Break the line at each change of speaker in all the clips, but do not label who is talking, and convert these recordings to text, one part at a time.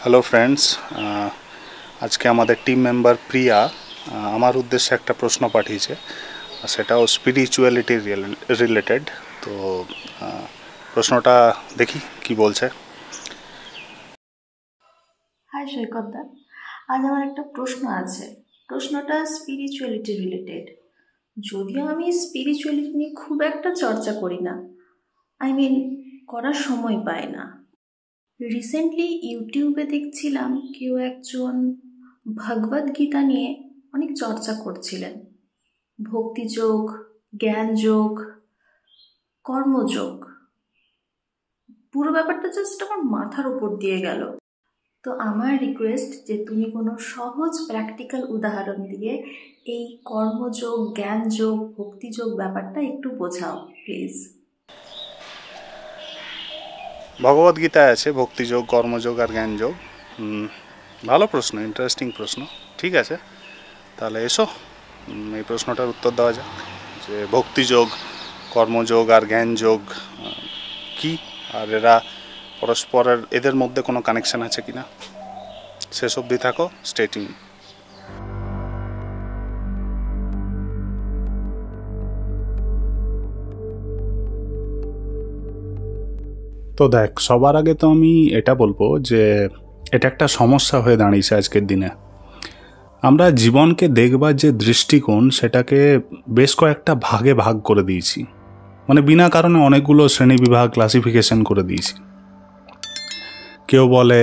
Hello friends, আজকে আমাদের team member প্রিয়া আমার উদ্দেশ্যে একটা প্রশ্ন পাঠিয়েছে, সেটাও স্পিরিচুয়ালিটি রিলেটেড। তো প্রশ্নটা দেখি কি বলছে।
হাই সৈকতদা, আজ আমার একটা প্রশ্ন আছে। প্রশ্নটা স্পিরিচুয়ালিটি রিলেটেড। যদিও আমি স্পিরিচুয়ালিটি নিয়ে খুব একটা চর্চা করি না, করার সময় পাই না। রিসেন্টলি ইউটিউবে দেখছিলাম কেউ একজন ভগবদ গীতা নিয়ে অনেক চর্চা করছিলেন। ভক্তিযোগ, জ্ঞানযোগ, কর্মযোগ, পুরো ব্যাপারটা জাস্ট আমার মাথার উপর দিয়ে গেল। তো আমার রিকোয়েস্ট যে তুমি কোনো সহজ প্র্যাকটিক্যাল উদাহরণ দিয়ে এই কর্মযোগ, জ্ঞানযোগ, ভক্তিযোগ ব্যাপারটা একটু বোঝাও প্লিজ।
ভগবদ্গীতায় আছে ভক্তিযোগ, কর্মযোগ আর জ্ঞানযোগ। ভালো প্রশ্ন, ইন্টারেস্টিং প্রশ্ন। ঠিক আছে, তাহলে এসো এই প্রশ্নটার উত্তর দেওয়া যাক যে ভক্তিযোগ, কর্মযোগ আর জ্ঞানযোগ কি, আর এরা পরস্পরের এদের মধ্যে কোনো কানেকশান আছে কি না। শেষ অবধি থাকো, স্টে টিউন। তো দেখ, সবার আগে তো আমি এটা বলবো যে এটা একটা সমস্যা হয়ে দাঁড়িয়েছে আজকের দিনে। আমরা জীবনকে দেখবার যে দৃষ্টিকোণ, সেটাকে বেশ কয়েকটা ভাগে ভাগ করে দিয়েছি, মানে বিনা কারণে অনেকগুলো শ্রেণীবিভাগ, ক্লাসিফিকেশন করে দিয়েছি। কেউ বলে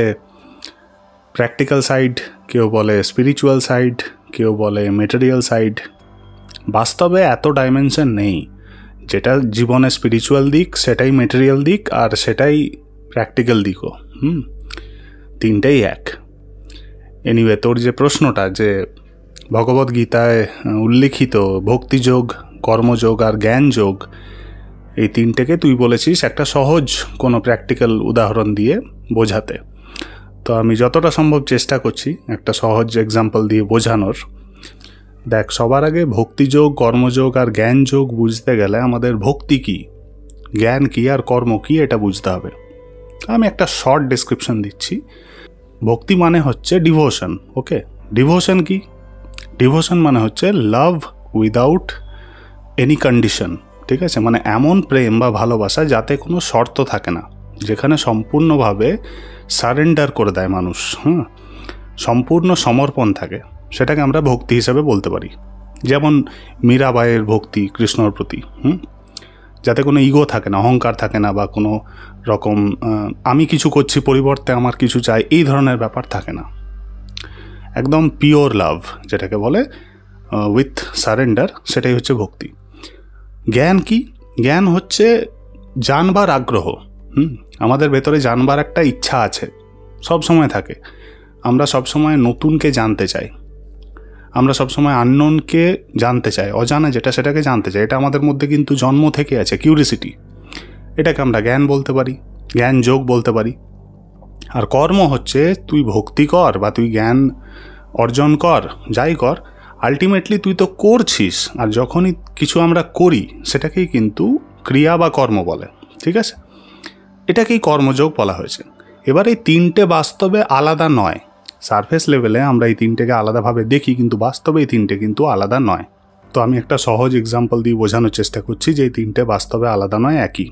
প্র্যাকটিক্যাল সাইড, কেউ বলে স্পিরিচুয়াল সাইড, কেউ বলে মেটেরিয়াল সাইড। বাস্তবে এত ডাইমেনশন নেই। যেটা জীবনে স্পিরিচুয়াল দিক সেটাই মেটেরিয়াল দিক, আর সেটাই প্র্যাকটিক্যাল দিকও। তিনটেই এক। এনিওয়ে, তোর যে প্রশ্নটা যে ভগবদ্গীতায় উল্লিখিত ভক্তিযোগ, কর্মযোগ আর জ্ঞানযোগ, এই তিনটেকে তুই বলেছিস একটা সহজ কোনো প্র্যাকটিক্যাল উদাহরণ দিয়ে বোঝাতে। তো আমি যতটা সম্ভব চেষ্টা করছি একটা সহজ এক্সাম্পল দিয়ে বোঝানোর। দেখ, সবার আগে ভক্তিযোগ, কর্মযোগ আর জ্ঞানযোগ বুঝতে গেলে আমাদের ভক্তি কী, জ্ঞান কী আর কর্ম কী এটা বুঝতে হবে। আমি একটা শর্ট ডেসক্রিপশন দিচ্ছি। ভক্তি মানে হচ্ছে ডিভোশন। ওকে, ডিভোশন কি? ডিভোশন মানে হচ্ছে লাভ উইদাউট এনি কন্ডিশন। ঠিক আছে, মানে এমন প্রেম বা ভালোবাসা যাতে কোনো শর্ত থাকে না, যেখানে সম্পূর্ণভাবে সারেন্ডার করে দেয় মানুষ। সম্পূর্ণ সমর্পণ থাকে, সেটাকে আমরা ভক্তি হিসেবে বলতে পারি। যেমন মীরাবাইয়ের ভক্তি কৃষ্ণর প্রতি, যাতে কোনো ইগো থাকে না, অহংকার থাকে না, বা কোনো রকম আমি কিছু করছি পরিবর্তে আমার কিছু চাই, এই ধরনের ব্যাপার থাকে না। একদম পিওর লাভ, যেটাকে বলে উইথ সারেন্ডার, সেটাই হচ্ছে ভক্তি। জ্ঞান কি? জ্ঞান হচ্ছে জানবার আগ্রহ। আমাদের ভেতরে জানবার একটা ইচ্ছা আছে, সব সময় থাকে। আমরা সবসময় নতুনকে জানতে চাই, আমরা সবসময় আননোনকে জানতে চাই, অজানা যেটা সেটাকে জানতে চাই। এটা আমাদের মধ্যে কিন্তু জন্ম থেকে আছে, কিউরিসিটি। এটাকে আমরা জ্ঞান বলতে পারি, জ্ঞান যোগ বলতে পারি। আর কর্ম হচ্ছে তুই ভক্তি কর বা তুই জ্ঞান অর্জন কর, যাই কর, আলটিমেটলি তুই তো করছিস। আর যখনই কিছু আমরা করি সেটাকেই কিন্তু ক্রিয়া বা কর্ম বলে। ঠিক আছে, এটাকেই কর্মযোগ বলা হয়েছে। এবার এই তিনটে বাস্তবে আলাদা নয়। সারফেস লেভেলে আমরা এই তিনটেকে আলাদাভাবে দেখি, কিন্তু বাস্তবে এই তিনটে কিন্তু আলাদা নয়। তো আমি একটা সহজ এক্সাম্পল দিয়ে বোঝানোর চেষ্টা করছি যে এই তিনটে বাস্তবে আলাদা নয়, একই।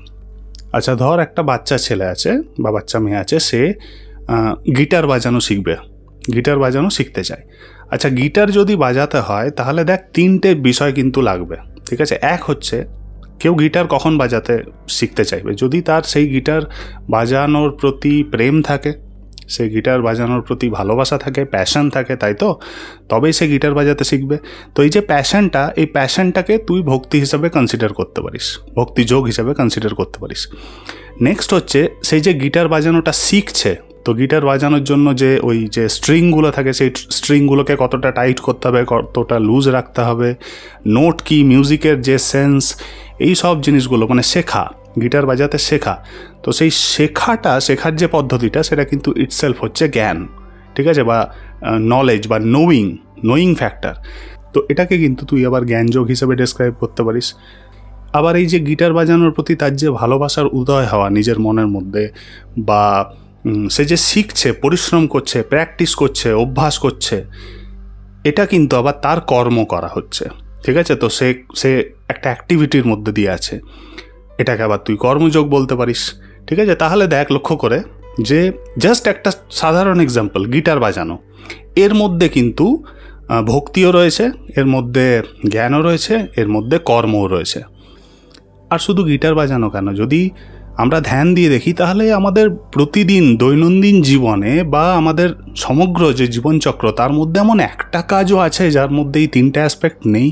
আচ্ছা, ধর একটা বাচ্চা ছেলে আছে বা বাচ্চা মেয়ে আছে, সে গিটার বাজানো শিখবে, গিটার বাজানো শিখতে চায়। আচ্ছা, গিটার যদি বাজাতে হয় তাহলে দেখ তিনটে বিষয় কিন্তু লাগবে। ঠিক আছে, এক হচ্ছে কেউ গিটার কখন বাজাতে শিখতে চাইবে? যদি তার সেই গিটার বাজানোর প্রতি প্রেম থাকে, সেই গিটার বাজানোর প্রতি ভালোবাসা থাকে, প্যাশন থাকে, তাই তো, তবেই সে গিটার বাজাতে শিখবে। তো এই যে প্যাশনটা, এই প্যাশনটাকে তুই ভক্তি হিসাবে কনসিডার করতে পারিস, ভক্তিযোগ হিসাবে কনসিডার করতে পারিস। নেক্সট হচ্ছে সেই যে গিটার বাজানোটা শিখছে, তো গিটার বাজানোর জন্য যে ওই যে স্ট্রিংগুলো থাকে, সেই স্ট্রিংগুলোকে কতটা টাইট করতে হবে, কতটা লুজ রাখতে হবে, নোট কি, মিউজিকের যে সেন্স, এই সব জিনিসগুলো মানে শেখা, গিটার বাজাতে শেখা। তো সেই শেখার যে পদ্ধতিটা, সেটা কিন্তু ইটসেলফ হচ্ছে জ্ঞান। ঠিক আছে, বা নলেজ বা নোয়িং ফ্যাক্টর। তো এটাকে কিন্তু তুই আবার জ্ঞানযোগ হিসেবে ডেসক্রাইব করতে পারিস। আবার এই যে গিটার বাজানোর প্রতি তার যে ভালোবাসার উদয় হওয়া নিজের মনের মধ্যে, বা সে যে শিখছে, পরিশ্রম করছে, প্র্যাকটিস করছে, অভ্যাস করছে, এটা কিন্তু আবার তার কর্ম করা হচ্ছে, ঠিক আছে? তো সে একটা অ্যাক্টিভিটির মধ্যে দিয়ে আছে, এটাকে আবার তুই কর্মযোগ বলতে পারিস, ঠিক আছে? তাহলে দেখ, লক্ষ্য করে যে জাস্ট একটা সাধারণ এক্সাম্পল, গিটার বাজানো, এর মধ্যে কিন্তু ভক্তিও রয়েছে, এর মধ্যে জ্ঞানও রয়েছে, এর মধ্যে কর্মও রয়েছে। আর শুধু গিটার বাজানো কেন, যদি আমরা ধ্যান দিয়ে দেখি তাহলে আমাদের প্রতিদিন দৈনন্দিন জীবনে বা আমাদের সমগ্র যে জীবনচক্র, তার মধ্যে এমন একটা কাজও আছে যার মধ্যে এই তিনটে অ্যাসপেক্ট নেই।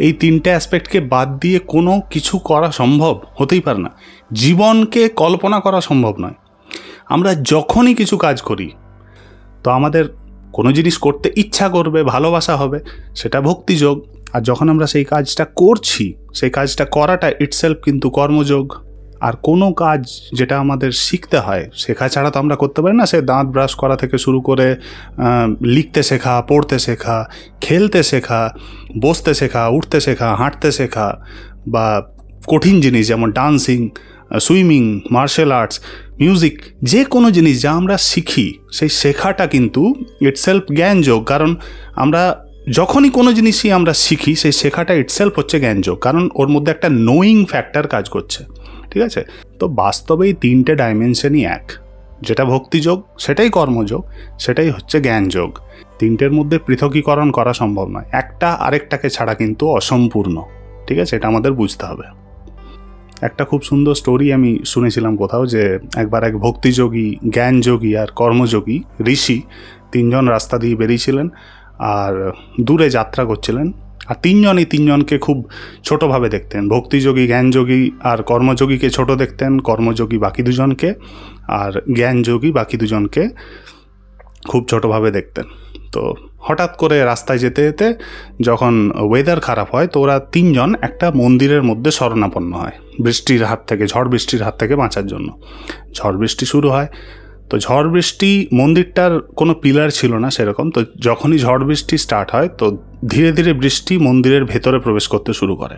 এই তিনটে অ্যাসপেক্টকে বাদ দিয়ে কোনো কিছু করা সম্ভব হতেই পারে না। জীবনকে কল্পনা করা সম্ভব নয়। আমরা যখনই কিছু কাজ করি, তো আমাদের কোনো জিনিস করতে ইচ্ছা করবে, ভালোবাসা হবে, সেটা ভক্তিযোগ। আর যখন আমরা সেই কাজটা করছি, সেই কাজটা করাটা ইটসেলফ কিন্তু কর্মযোগ। আর কোনো কাজ যেটা আমাদের শিখতে হয়, শেখা ছাড়া তো আমরা করতে পারি না। সে দাঁত ব্রাশ করা থেকে শুরু করে লিখতে শেখা, পড়তে শেখা, খেলতে শেখা, বসতে শেখা, উঠতে শেখা, হাঁটতে শেখা, বা কঠিন জিনিস যেমন dancing, swimming, martial arts, music, যে কোনো জিনিস যা আমরা শিখি, সেই শেখাটা কিন্তু ইটসেলফ জ্ঞানযোগ। কারণ আমরা যখনই কোনো জিনিসই আমরা শিখি, সেই শেখাটা ইটসেলফ হচ্ছে জ্ঞানযোগ, কারণ ওর মধ্যে একটা নোয়িং ফ্যাক্টর কাজ করছে, ঠিক আছে? তো বাস্তবে এই তিনটে ডাইমেনশনই এক, যেটা ভক্তিযোগ সেটাই কর্মযোগ, সেটাই হচ্ছে জ্ঞানযোগ। তিনটের মধ্যে পৃথকীকরণ করা সম্ভব নয়, একটা আরেকটাকে ছাড়া কিন্তু অসম্পূর্ণ, ঠিক আছে? এটা আমাদের বুঝতে হবে। একটা খুব সুন্দর স্টোরি আমি শুনেছিলাম কোথাও, যে একবার এক ভক্তিযোগী, জ্ঞানযোগী আর কর্মযোগী ঋষি তিনজন রাস্তা দিয়ে বেরিয়েছিলেন আর দূরে যাত্রা করছিলেন। আর তিনজনকে খুব ছোটোভাবে দেখতেন। ভক্তিযোগী, জ্ঞানযোগী আর কর্মযোগীকে ছোট দেখতেন, কর্মযোগী বাকি দুজনকে, আর জ্ঞানযোগী বাকি দুজনকে খুব ছোটোভাবে দেখতেন। তো হঠাৎ করে রাস্তায় যেতে যেতে যখন ওয়েদার খারাপ হয়, তো ওরা তিনজন একটা মন্দিরের মধ্যে শরণাপন্ন হয় বৃষ্টির হাত থেকে, ঝড় বৃষ্টির হাত থেকে বাঁচার জন্য। ঝড় বৃষ্টি শুরু হয়, তো ঝড় বৃষ্টি, মন্দিরটার কোনো পিলার ছিল না সেরকম, তো যখনই ঝড় বৃষ্টি স্টার্ট হয়, তো ধীরে ধীরে বৃষ্টি মন্দিরের ভেতরে প্রবেশ করতে শুরু করে।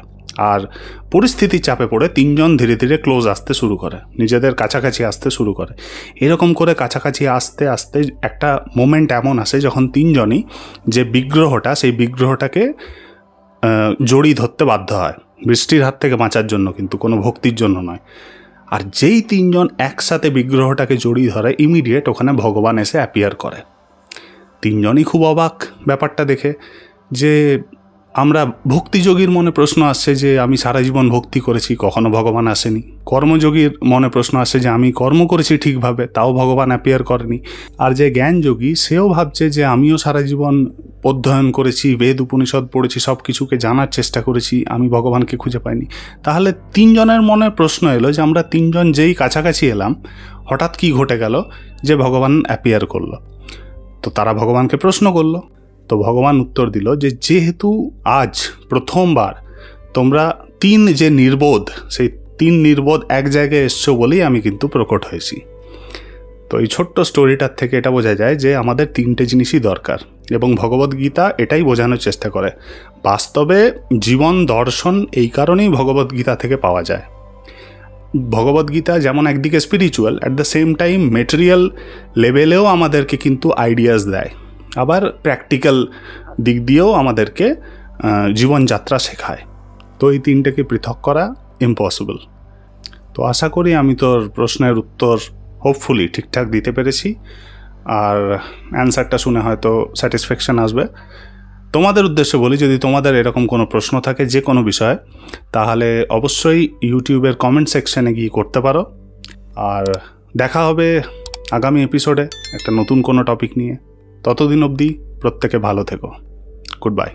আর পরিস্থিতির চাপে পড়ে তিনজন ধীরে ধীরে ক্লোজ আসতে শুরু করে, নিজেদের কাছাকাছি আসতে শুরু করে। এরকম করে কাছাকাছি আসতে আসতে একটা মোমেন্ট এমন আসে যখন তিনজনই যে বিগ্রহটা, সেই বিগ্রহটাকে জড়িয়ে ধরতে বাধ্য হয়, বৃষ্টির হাত থেকে বাঁচার জন্য, কিন্তু কোনো ভক্তির জন্য নয়। আর যেই তিনজন একসাথে বিগ্রহটাকে জড়িয়ে ধরে, ইমিডিয়েট ওখানে ভগবান এসে অ্যাপিয়ার করে। তিনজনই খুব অবাক ব্যাপারটা দেখে, যে আমরা ভক্তিযোগীর মনে প্রশ্ন আসছে যে আমি সারা জীবন ভক্তি করেছি, কখনো ভগবান আসেনি। কর্মযোগীর মনে প্রশ্ন আসছে যে আমি কর্ম করেছি ঠিকভাবে, তাও ভগবান অ্যাপিয়ার করেনি। আর যে জ্ঞানযোগী, সেও ভাবছে যে আমিও সারা জীবন অধ্যয়ন করেছি, বেদ উপনিষদ পড়েছি, সব কিছুকে জানার চেষ্টা করেছি, আমি ভগবানকে খুঁজে পাইনি। তাহলে তিনজনের মনে প্রশ্ন এলো যে আমরা তিনজন যেই কাছাকাছি এলাম, হঠাৎ কি ঘটে গেল যে ভগবান অ্যাপিয়ার করলো? তো তারা ভগবানকে প্রশ্ন করলো, তো ভগবান উত্তর দিল যে যেহেতু আজ প্রথমবার তোমরা তিন যে নির্বোধ, সেই তিন নির্বোধ এক জায়গায় এসছো বলেই আমি কিন্তু প্রকট হয়েছি। তো এই ছোট্ট স্টোরিটার থেকে এটা বোঝা যায় যে আমাদের তিনটে জিনিসই দরকার, এবং ভগবদ্গীতা এটাই বোঝানোর চেষ্টা করে। বাস্তবে জীবন দর্শন এই কারণেই ভগবদ্গীতা থেকে পাওয়া যায়। ভগবদ্গীতা যেমন একদিকে spiritual, at the same time material লেভেলেও আমাদেরকে কিন্তু আইডিয়াস দেয়, আবার প্র্যাকটিক্যাল দিক দিয়েও আমাদেরকে জীবনযাত্রা শেখায়। তো এই তিনটেকে পৃথক করা ইম্পসিবল। তো আশা করি আমি তোর প্রশ্নের উত্তর হোপফুলি ঠিকঠাক দিতে পেরেছি, আর অ্যান্সারটা শুনে হয়তো স্যাটিসফ্যাকশান আসবে। তোমাদের উদ্দেশ্যে বলি, যদি তোমাদের এরকম কোনো প্রশ্ন থাকে যে কোনো বিষয়ে, তাহলে অবশ্যই ইউটিউবের কমেন্ট সেকশানে গিয়ে করতে পারো। আর দেখা হবে আগামী এপিসোডে একটা নতুন কোনো টপিক নিয়ে। ততদিন অবধি প্রত্যেকে ভালো থেকো। Good bye.